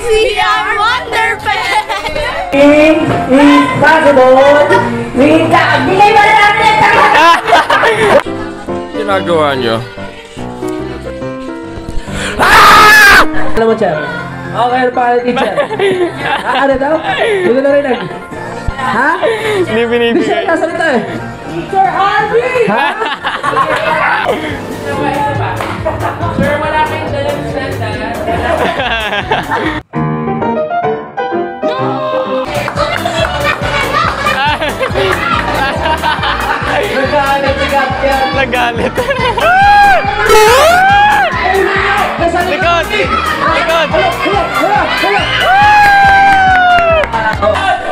We are Wonder Pets! It's possible! Bigay mo na namin ito! Ginagawa nyo? Alam mo, Char? Okay, ano pa ka teacher? Ano daw? Hindi na rin nag... Ha? Hindi binibigay. Hindi siya nasalita eh. Teacher Harvey! Ha? Sir, wala kayong dalang standard. Nagalit, sigat yan. Nagalit. Likod! Likod!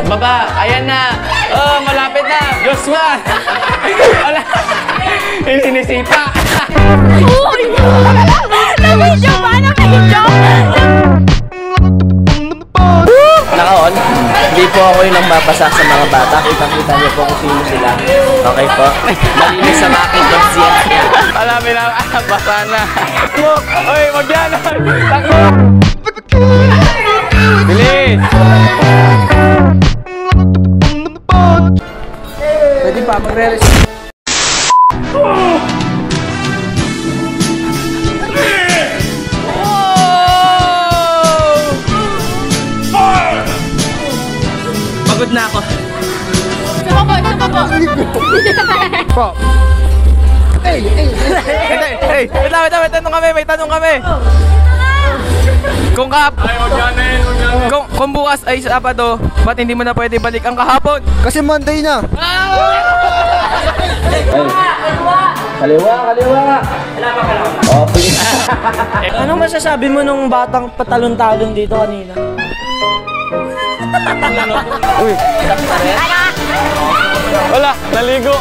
Baba! Ayan na! Oh, malapit na! Joshua! Wala! Ininisipa! Uy! Na-video ba? Na-video? Naka-on, hindi po ako yung nambabasa sa mga bata. Kita-kita niyo po kung sino sila. Okay po? Malinis sa aking konsensya. Alamin na, basa na. Uy, wag yan! Takbo! Bilis! Pwede pa, magre-reset. Pagod na ako. Supo. Hey, may tanong kami. Kung bukas ay Sabado, ba't hindi mo na pwede balik ang kahapon? Kasi Monday na. Kaliwa! Oh, please. Ano masasabi mo nung batang patalon-talon dito kanina? Wala, naligo.